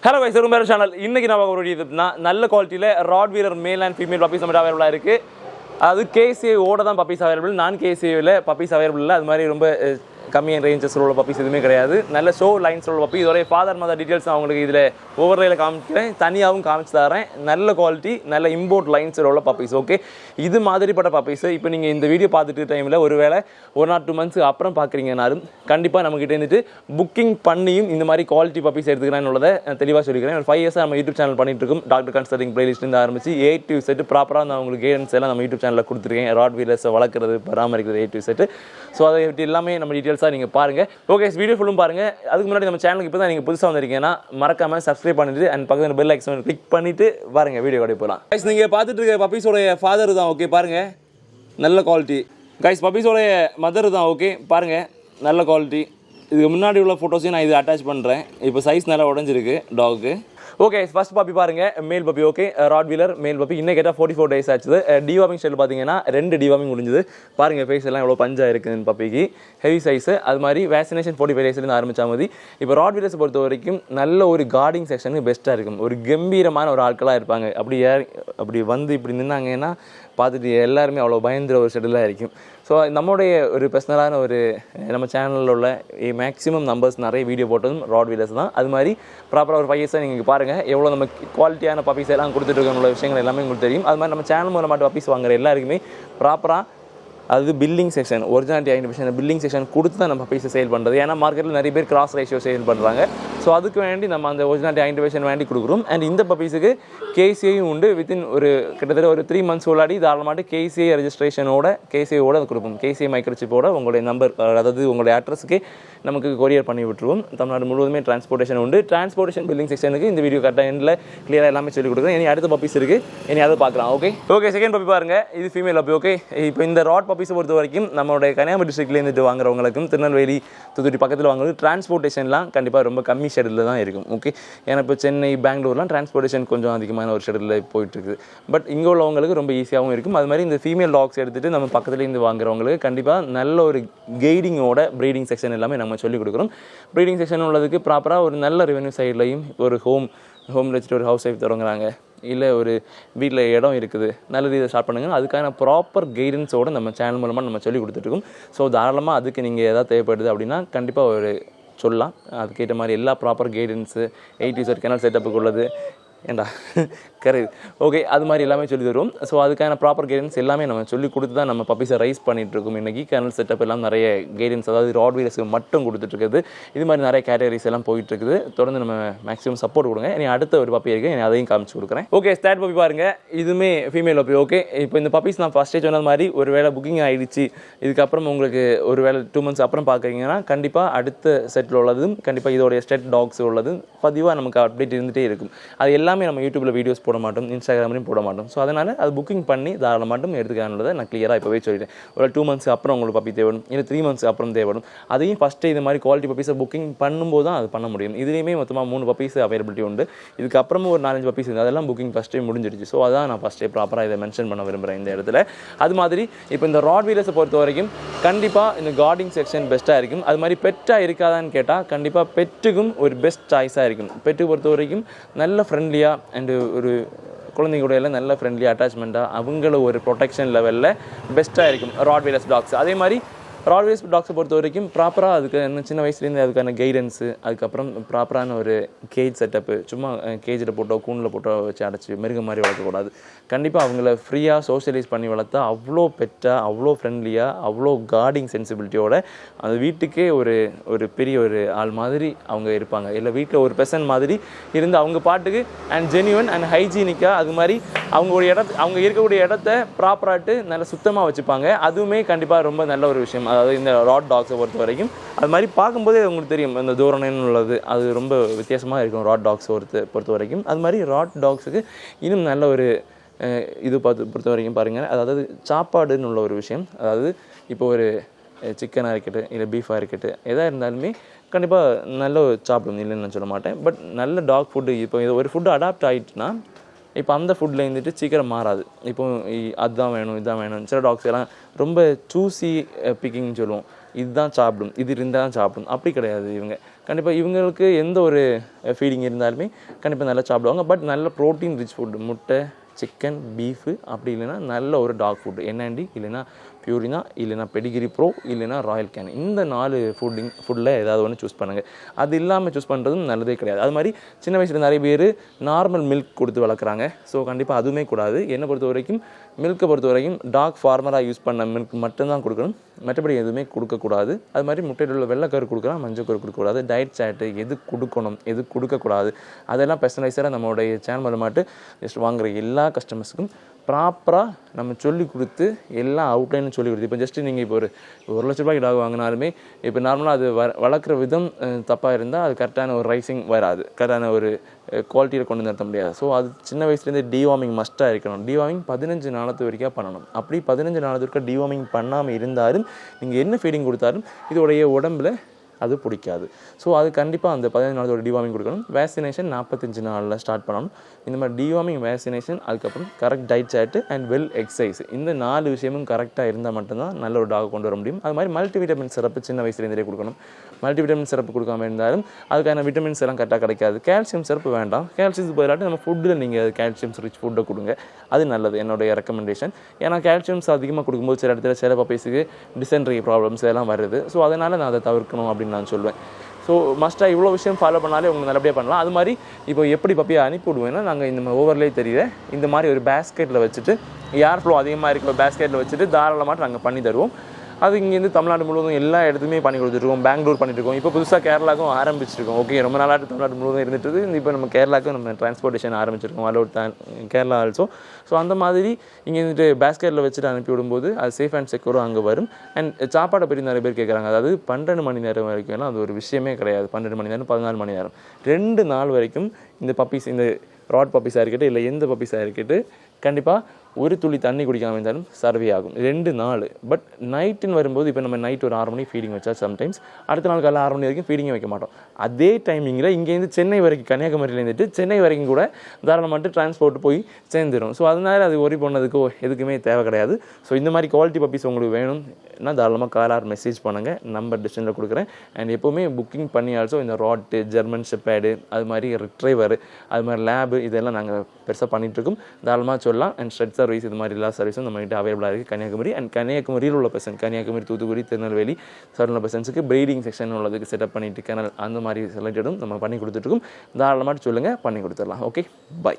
Hello guys, ஒரு channel இன்னைக்கு நான் ஒரு இதுனா நல்ல குவாலிட்டியில் Rottweiler male and female puppies நம்ம அவைலபிளாக இருக்குது. அது கேசிஏ ஓட தான் பப்பீஸ் அவைலபிள், நான் கேசிஏவில் பப்பீஸ் அவைலபிள் இல்லை. அது மாதிரி ரொம்ப கம்மியான ரேஞ்சஸில் உள்ள பப்பீஸ் எதுவுமே கிடையாது. நல்ல ஷோ லைன்ஸ் உள்ள பப்பி. இதோடைய ஃபாதர் மதர் டீட்டெயில்ஸ் நான் உங்களுக்கு இதில் ஓவர்லேயில் காமிக்கிறேன், தனியாகவும் காமிச்சு தரேன். நல்ல குவாலிட்டி நல்ல இம்போர்ட் லைன்ஸில் உள்ள பப்பீஸ். ஓகே, இது மாதிரிப்பட்ட பப்பீஸ் இப்போ நீங்கள் இந்த வீடியோ பார்த்துட்டு டைமில் ஒருவேளை 1 or 2 months அப்புறம் பார்க்குறீங்கனாலும் கண்டிப்பாக நம்மகிட்ட இருந்துட்டு புக்கிங் பண்ணியும் இந்த மாதிரி குவாலிட்டி பப்பீஸ் எடுத்துக்கிறேன்னு உள்ளதை தெளிவாக சொல்லிக்கிறேன். ஒரு 5 years நம்ம யூடியூப் சேனல் பண்ணிட்டு இருக்கோம். டாக்டர் கன்சல்டிங் பிளேலிஸ்ட்லேருந்து ஆரம்பிச்சு A to Z ப்ராப்பராக நான் உங்களுக்கு கைடன்ஸ் எல்லாம் நம்ம யூடியூப் சேனலில் கொடுத்துருக்கேன். ராட் வீலர்ஸை வளர்க்குறது, பராமரிக்கிறது A to Z. ஸோ அதை எல்லாமே நம்ம டீட்டெயில்ஸாக நீங்கள் பாருங்கள். ஓகே, வீடியோ ஃபுல்லும் பாருங்கள். அதுக்கு முன்னாடி நம்ம சேனலுக்கு இப்போ தான் நீங்கள் புதுசாக வந்திருக்கீங்கன்னா மறக்காமல் சப்ஸ்கிரைப் பண்ணிட்டு அண்ட் பக்கத்தில் பெல் ஐக்கான் கிளிக் பண்ணிட்டு பாருங்கள், வீடியோ கூட போகலாம். கைஸ், நீங்கள் பார்த்துட்டு இருக்க பப்பீஸோடைய ஃபாதர் தான். ஓகே பாருங்கள், நல்ல குவாலிட்டி. கைஸ், பப்பீஸோடைய மதர் தான். ஓகே பாருங்கள், நல்ல குவாலிட்டி. இதுக்கு முன்னாடி உள்ள ஃபோட்டோஸையும் நான் இது அட்டாச் பண்ணுறேன். இப்போ சைஸ் நல்லா உடஞ்சிருக்கு டாக்கு. ஓகே, ஃபர்ஸ்ட் பப்பி பாருங்கள், male puppy. Okay, Rottweiler male puppy. இன்னும் கேட்டால் 44 days ஆச்சு. டிவார்மிங் ஸ்டைல் பார்த்தீங்கன்னா 2 டிவார்மிங் முடிஞ்சது. பாருங்கள், ஃபேஸ் எல்லாம் எவ்வளோ பஞ்சாக இருக்குதுன்னு பப்பிக்கு. Heavy size. அது மாதிரி வேக்சினேஷன் 45 daysலேருந்து ஆரம்பிச்சா மாதிரி. இப்போ ராட் வீலர்ஸை பொறுத்த வரைக்கும் நல்ல ஒரு கார்டிங் செக்ஷனுக்கு பெஸ்ட்டாக இருக்கும். ஒரு கம்பீரமான ஒரு ஆட்களாக இருப்பாங்க. அப்படி வந்து இப்படி நின்னாங்கன்னா பார்த்துட்டு எல்லாருமே அவ்வளோ பயந்துற ஒரு ஷெடியூலாக இருக்கும். ஸோ நம்மளுடைய ஒரு பர்சனலான ஒரு நம்ம சேனலில் உள்ள மேக்ஸிமம் நம்பர்ஸ் நிறைய வீடியோ போட்டதும் ராட் வீலர்ஸ் தான். அது மாதிரி ப்ராப்பராக ஒரு 5 years நீங்கள் பாருங்கள் எவ்வளோ நம்ம குவாலிட்டியான பப்பீஸ் எல்லாம் கொடுத்துட்ருக்கோம் விஷயங்கள் எல்லாமே உங்களுக்கு தெரியும். அது மாதிரி நம்ம சேனல் மூலமாக பப்பீஸ் வாங்குற எல்லாருக்குமே ப்ராப்பராக அது billing section, originality identification billing section கொடுத்து தான் நம்ம பப்பீஸை சேல் பண்ணுறது. ஏன்னா மார்க்கெட்டில் நிறைய பேர் கிராஸ் ரேஷியோ சேல் பண்ணுறாங்க. ஸோ அதுக்கு வேண்டி நம்ம அந்த ஒரிஜினாலிட்டி ஐடென்டிஃபிகேஷன் வேண்டி கொடுக்குறோம். அண்ட் இந்த பப்பீஸுக்கு கேசிஐயும் உண்டு. வித்தின் ஒரு கிட்டத்தட்ட ஒரு 3 months உள்ளாடி தாராளமாட்டு கேசிஐ ரெஜிஸ்ட்ரேஷனோட கேசிஐயோட கொடுப்போம். கேசிஐ மைக்ரோசிப்போட உங்களுடைய நம்பர், அதாவது உங்களுடைய அட்ரஸுக்கு நமக்கு கொரியர் பண்ணி விட்டுருவோம். தமிழ்நாடு முழுவதுமே டிரான்ஸ்போர்ட்டேஷன் உண்டு. டிரான்ஸ்போர்ட்டேஷன் பில்லிங் செக்ஷனுக்கு இந்த வீடியோ கரெக்டாக எண்டில் கிளியராக எல்லாமே சொல்லிக் கொடுக்குறேன். இனி அடுத்த பப்பீஸ் இருக்குது, இனி அதை பார்க்கலாம். ஓகே, செகண்ட் பப்பி பாருங்கள், இது ஃபீமேல் பப்பி. ஓகே, இப்போ இந்த ராட் பப்பீஸை பொறுத்த வரைக்கும் நம்மளுடைய கன்னியாகுமரி டிஸ்ட்ரிக்ட்லேருந்து வாங்குறவங்களுக்கும் திருநெல்வேலி தூத்துக்குடி பக்கத்தில் வாங்குறது டிரான்ஸ்போர்ட்டேஷன்லாம் கண்டிப்பாக ரொம்ப கம்மி ஷெடியூலில் தான் இருக்கும். ஓகே, ஏன்னா இப்போ சென்னை பெங்களூர்லாம் டிரான்ஸ்போர்ட்டேஷன் கொஞ்சம் அதிகமான ஒரு ஷெடியூலில் போயிட்டுருக்குது. பட் இங்கே உள்ளவங்களுக்கு ரொம்ப ஈஸியாகவும் இருக்கும். அது மாதிரி இந்த ஃபீமேல் டாக்ஸ் எடுத்துகிட்டு நம்ம பக்கத்துலேருந்து வாங்குறவங்களுக்கு கண்டிப்பாக நல்ல ஒரு கைடிங்கோட ப்ரீடிங் செக்ஷன் எல்லாமே நம்ம சொல்லிக் கொடுக்குறோம். ப்ரீடிங் செக்ஷன் உள்ளதுக்கு ப்ராப்பராக ஒரு நல்ல ரெவென்யூ சைட்லையும் ஒரு ஹோம் வச்சுட்டு ஒரு ஹவுஸ் ஒய்ஃப் தொடங்குறாங்க, இல்லை ஒரு வீட்டில் இடம் இருக்குது, நல்ல இதை ஸ்டார்ட் பண்ணுங்க. அதுக்கான ப்ராப்பர் கைடன்ஸோடு நம்ம சேனல் மூலமாக நம்ம சொல்லி கொடுத்துட்ருக்கோம். ஸோ தாராளமாக அதுக்கு நீங்கள் எதாவது தேவைப்படுது அப்படின்னா கண்டிப்பாக ஒரு சொல்லலாம். அதுக்கேற்ற மாதிரி எல்லா ப்ராப்பர் கைடன்ஸு 8 years கெனல் செட்டப்புக்கு உள்ளது ஏண்டா கரெக்ட். ஓகே, அது மாதிரி எல்லாமே சொல்லி தருவோம். ஸோ அதுக்கான ப்ராப்பர் கைடன்ஸ் எல்லாமே நம்ம சொல்லி கொடுத்து தான் நம்ம பப்பீஸை ரைஸ் பண்ணிகிட்ருக்கோம். இன்றைக்கி கெனல் செட்டப் எல்லாம் நிறைய கைடன்ஸ், அதாவது ராட் வீலர்ஸுக்கு மட்டும் கொடுத்துட்ருக்குது. இது மாதிரி நிறைய கேட்டகரிஸ் எல்லாம் போயிட்டுருக்குது. தொடர்ந்து நம்ம மேக்ஸிமம் சப்போர்ட் கொடுங்க. இனி அடுத்த ஒரு பப்பி இருக்குது, இனி அதையும் காமிச்சு கொடுக்குறேன். ஓகே, தேர்ட் பப்பி பாருங்கள், இதுவுமே ஃபீமேல் பப்பி. ஓகே, இப்போ இந்த பப்பீஸ் நான் ஃபஸ்ட்டே சொன்ன மாதிரி ஒரு வேளை புக்கிங் ஆகிடுச்சு, இதுக்கப்புறம் உங்களுக்கு ஒரு வேளை 2 months அப்புறம் பார்க்குறீங்கன்னா கண்டிப்பாக அடுத்த செட்டில் உள்ளதும் கண்டிப்பாக இதோடைய ஸ்டெட் டாக்ஸ் உள்ளதும் பதிவாக நமக்கு அப்டேட் இருந்துகிட்டே இருக்கும். அது எல்லாமே நம்ம யூடியூப்பில் வீடியோஸ் போட மாட்டோம், இன்ஸ்டாகிராம்லையும் போட மாட்டோம். ஸோ அதனால் அது புக்கிங் பண்ணி தாராளமாட்டும் எடுத்துக்கானதை நான் கிளியராக இப்போவே சொல்லிட்டேன். ஒரு 2 months அப்புறம் உங்களுக்கு பப்பி தேவைப்படும், இல்லை 3 months அப்புறம் தேவைப்படும். அதையும் ஃபஸ்ட்டு இது மாதிரி குவாலிட்டி பப்பீஸை புக்கிங் பண்ணும்போது தான் அது பண்ண முடியும். இதுலேயுமே மொத்தமாக 3 பப்பீஸ் அவைலபிலிட்டி உண்டு. இதுக்கப்புறமும் ஒரு 4-5 பப்பீஸ் இருக்குது, அதெல்லாம் புக்கிங் ஃபஸ்ட்டே முடிஞ்சிருச்சு. ஸோ அதான் நான் ஃபஸ்ட்டே ப்ராப்பராக இதை மென்ஷன் பண்ண விரும்புகிறேன் இந்த இடத்துல. அது மாதிரி இப்போ இந்த ராட் வீலர்ஸை பொறுத்த வரைக்கும் கண்டிப்பாக இந்த கார்டிங் செக்ஷன் பெஸ்ட்டாக இருக்கும். அது மாதிரி பெட்டாக இருக்காதான்னு கேட்டால் கண்டிப்பாக பெட்டுக்கும் ஒரு பெஸ்ட் சாய்ஸாக இருக்கும். பெட்டுக்கு பொறுத்த வரைக்கும் நல்ல ஃப்ரெண்ட்லியாக அண்டு ஒரு குழந்தைங்களுடைய நல்ல ஃப்ரெண்ட்லியாக அட்டாச்மெண்ட்டாக அவங்கள ஒரு ப்ரொடெக்ஷன் லெவலில் பெஸ்ட்டாக இருக்கும் ராட் வீலர்ஸ் டாக்ஸ். அதே மாதிரி ராட் வீலர்ஸ் டாக்ஸை பொறுத்த வரைக்கும் ப்ராப்பராக அதுக்கு சின்ன வயசுலேருந்து அதுக்கான கைடன்ஸு, அதுக்கப்புறம் ப்ராப்பரான ஒரு கேஜ் செட்டப்பு, சும்மா கேஜில் போட்டோ கூண்டில் போட்டோ வச்சு அடைச்சி மிருகம் மாதிரி வளர்க்கக்கூடாது. கண்டிப்பாக அவங்கள ஃப்ரீயாக சோஷியலைஸ் பண்ணி வளர்த்தா அவ்வளோ பெட்டாக, அவ்வளோ ஃப்ரெண்ட்லியாக, அவ்வளோ கார்டிங் சென்சிபிலிட்டியோட அந்த வீட்டுக்கே ஒரு பெரிய ஒரு ஆள் மாதிரி அவங்க இருப்பாங்க. இல்லை வீட்டில் ஒரு பெர்சன் மாதிரி இருந்து அவங்க பாட்டுக்கு அண்ட் ஜென்யூன் அண்ட் ஹைஜீனிக்காக அது மாதிரி அவங்க இருக்கக்கூடிய இடத்த ப்ராப்பராகிட்டு நல்லா சுத்தமாக வச்சுப்பாங்க. அதுவுமே கண்டிப்பாக ரொம்ப நல்ல ஒரு விஷயம். அதாவது இந்த ராட் டாக்ஸை பொறுத்த வரைக்கும் அது மாதிரி பார்க்கும்போதே உங்களுக்கு தெரியும் இந்த தோரணைன்னு உள்ளது, அது ரொம்ப வித்தியாசமாக இருக்கும் ராட் டாக்ஸ் பொறுத்த வரைக்கும். அது மாதிரி ராட் டாக்ஸுக்கு இன்னும் நல்ல ஒரு இது பொறுத்த வரைக்கும் பாருங்கள், அதாவது சாப்பாடுன்னு உள்ள ஒரு விஷயம். அதாவது இப்போ ஒரு சிக்கனாக இருக்கட்டும், இல்லை பீஃபாக இருக்கட்டும், எதாக இருந்தாலுமே கண்டிப்பாக நல்ல சாப்பிடும், இல்லைன்னு நான் சொல்ல மாட்டேன். பட் நல்ல டாக் ஃபுட்டு, இப்போ இது ஒரு ஃபுட்டு அடாப்ட் ஆகிட்டுனா இப்போ அந்த ஃபுட்டில் இருந்துட்டு சீக்கிரம் மாறாது. இப்போ அதுதான் வேணும் இதுதான் வேணும். சில டாக்ஸ் எல்லாம் ரொம்ப சூஸி பிக்கிங்னு சொல்லுவோம், இதுதான் சாப்பிடும், இது இருந்தால் தான் சாப்பிடும். அப்படி கிடையாது. இவங்க கண்டிப்பாக இவங்களுக்கு எந்த ஒரு ஃபீடிங் இருந்தாலுமே கண்டிப்பாக நல்லா சாப்பிடுவாங்க. பட் நல்ல ப்ரோட்டீன் ரிச் ஃபுட், முட்டை, சிக்கன், பீஃபு, அப்படி இல்லைன்னா நல்ல ஒரு டாக் ஃபுட்டு, என்என்டி இல்லைன்னா பியூரினா இல்லைனா பெடிகிரி ப்ரோ இல்லைனா ராயல் கேன், இந்த 4 ஃபுட்டில் ஏதாவது ஒன்று சூஸ் பண்ணுங்கள். அது இல்லாமல் சூஸ் பண்ணுறதும் நல்லதே கிடையாது. அது மாதிரி சின்ன வயசில் நிறைய பேர் நார்மல் மில்க் கொடுத்து வளர்க்குறாங்க. ஸோ கண்டிப்பாக அதுவுமே கூடாது. என்னை பொறுத்த வரைக்கும் மில்க்கை பொறுத்த வரைக்கும் டாக் ஃபார்மராக யூஸ் பண்ண மில்க் மட்டும்தான் கொடுக்கணும், மற்றபடி எதுவுமே கொடுக்கக்கூடாது. அது மாதிரி முட்டையில் உள்ள வெள்ளைக்கரு கொடுக்கலாம், மஞ்சக்கரு கொடுக்கக்கூடாது. டயட் சார்ட்டு எது கொடுக்கணும் எது கொடுக்கக்கூடாது அதெல்லாம் பர்சனலைஸராக நம்மளுடைய சேனல் மாட்டு ஜஸ்ட் வாங்குகிற எல்லா கஸ்டமர்ஸுக்கும் ப்ராப்பராக நம்ம சொல்லி கொடுத்து எல்லாம் அவுட்லைன்னு சொல்லி கொடுத்து, இப்போ ஜஸ்ட்டு நீங்கள் இப்போ ஒரு ₹1,00,000 டாக் வாங்கினாலுமே இப்போ நார்மலாக அது வளர்க்குற விதம் தப்பாக இருந்தால் அது கரெக்டான ஒரு ரைசிங் வராது, கரெக்டான ஒரு குவாலிட்டியில் கொண்டு நிறுத்த முடியாது. ஸோ அது சின்ன வயசுலேருந்து டிவார்மிங் மஸ்ட்டாக இருக்கணும். டிவார்மிங் 15 நாளத்து வரைக்கும் பண்ணணும். அப்படி 15 நாளத்து வரைக்கும் டிவார்மிங் பண்ணாமல் இருந்தாலும் நீங்கள் என்ன ஃபீடிங் கொடுத்தாலும் இதோடைய உடம்பில் அது பிடிக்காது. ஸோ அது கண்டிப்பாக அந்த 15 நாளோட டிவார்மிங் கொடுக்கணும். வேக்சினேஷன் 45 நாளில் ஸ்டார்ட் பண்ணணும். இந்த மாதிரி டிவார்மிங், வேக்சினேஷன், அதுக்கப்புறம் correct diet chart and well exercise, இந்த 4 விஷயமும் கரெக்டாக இருந்தால் மட்டும்தான் நல்ல ஒரு டாக் கொண்டு வர முடியும். அது மாதிரி மல்டிவிட்டமின் சிறப்பு சின்ன வயசுலேருந்தே கொடுக்கணும். மல்டிவிட்டமின் சிறப்பு கொடுக்காம இருந்தாலும் அதுக்கான விட்டமின்ஸ் எல்லாம் கரெக்டாக கிடைக்காது. கால்சியம் சிறப்பு வேண்டாம், கால்சியத்துக்கு பதிலாக நம்ம ஃபுட்டில் நீங்கள் கால்சியம்ஸ் ரிச் ஃபுட்டை கொடுங்க, அது நல்லது, என்னுடைய ரெக்கமெண்டேஷன். ஏன்னா கால்சியம்ஸ் அதிகமாக கொடுக்கும்போது சில இடத்துல சில பப்பீஸுக்கு டிசென்ட்ரி ப்ராப்ளம்ஸ் எல்லாம் வருது. ஸோ அதனால் நான் அதை தவிர்க்கணும் அப்படின்னு நான் சொல்லுவேன். ஸோ மஸ்ட்டாக இவ்வளோ விஷயம் ஃபாலோ பண்ணாலே உங்களுக்கு நல்லபடியாக பண்ணலாம். அது மாதிரி இப்போ எப்படி பப்பியை அனுப்பி விடுவேன்னா, நாங்கள் இந்த ஓவர்லே தெரியல இந்த மாதிரி ஒரு பேஸ்கெட்டில் வச்சுட்டு, ஏர் ஃப்ளோ அதிகமாக இருக்கிற பேஸ்கெட்டில் வச்சுட்டு தாராளமாக நாங்கள் பண்ணி தருவோம். அது இங்கேருந்து தமிழ்நாடு முழுவதும் எல்லா இடத்துலையுமே பண்ணி கொடுத்துருக்கோம். பெங்களூர் பண்ணிட்டுருக்கோம், இப்போ புதுசாக கேரளாவுக்கும் ஆரம்பிச்சிருக்கோம். ஓகே, ரொம்ப நாளாக தமிழ்நாடு முழுவதும் இருந்துட்டு இப்போ நம்ம கேரளாவுக்கும் நம்ம டிரான்ஸ்போர்ட்டேஷன் ஆரம்பிச்சிருக்கோம், அலோட் கேரளா ஆல்சோ. ஸோ அந்த மாதிரி இங்கே இருந்துட்டு பேஸ்கெட்டில் வச்சுட்டு அனுப்பி விடும்போது அது சேஃப் அண்ட் செக்யூராக அங்கே வரும். அண்ட் சாப்பாடை பற்றி நிறைய பேர் கேட்குறாங்க. அதாவது 12 மணி நேரம் வரைக்கும் அது ஒரு விஷயமே கிடையாது. 12 மணி நேரம் 14 மணி நேரம் 2 நாள் வரைக்கும் இந்த பப்பீஸ், இந்த ராட் பப்பீஸாக இருக்கட்டும் இல்லை எந்த பப்பீஸாக இருக்கட்டும், கண்டிப்பாக ஒரு துளி தண்ணி குடிக்காமல் இருந்தாலும் சர்வே ஆகும் 2 நாள். பட் நைட்டுன்னு வரும்போது இப்போ நம்ம நைட் ஒரு 6 மணி ஃபீடிங் வச்சா சம்டைம்ஸ் அடுத்த நாள் காலையில் 6 மணி வரைக்கும் ஃபீடிங்கே வைக்க மாட்டோம். அதே டைமிங்கில் இங்கேருந்து சென்னை வரைக்கும், கன்னியாகுமரியில் இருந்துட்டு சென்னை வரைக்கும் கூட தாராளமாக டிரான்ஸ்போர்ட் போய் சேர்ந்துடும். ஸோ அதனால் அது ஒரி பண்ணதுக்கோ எதுக்குமே தேவை கிடையாது. ஸோ இந்த மாதிரி குவாலிட்டி பப்பீஸ் உங்களுக்கு வேணும்னா தாராளமாக கால் ஆர் மெசேஜ் பண்ணுங்கள், நம்பர் டிஸ்கிரிப்ஷனில் கொடுக்குறேன். அண்ட் எப்போவுமே புக்கிங் பண்ணி ஆல்சோ இந்த ராட்டு, ஜெர்மன் ஷெப்பர்டு, அது மாதிரி ரிட்ரைவர், அது மாதிரி லேபு, இதெல்லாம் நாங்கள் பெருசாக பண்ணிகிட்ருக்கோம். தாராளமாக சொல்லலாம். அண்ட் ஸ்ட்ரெட் சர்வீஸ், இது மாதிரி எல்லா சர்வீஸும் நம்மகிட்ட அவைலபிளாக இருக்குது கன்னியாகுமரி. அண்ட் கன்னியாகுமரியில் உள்ள பர்சன், கன்னியாகுமரி, தூத்துக்குடி, திருநெல்வேலி சரௌண்ட் பர்சன்ஸுக்கு ப்ரீடிங் செக்ஷன் உள்ளதுக்கு செட்டப் பண்ணிட்டு கனல் அந்த மாதிரி செலக்டடும் நம்ம பண்ணி கொடுத்துட்ருக்கோம். தாராளமாக சொல்லுங்கள், பண்ணி கொடுத்துடலாம். Okay, by.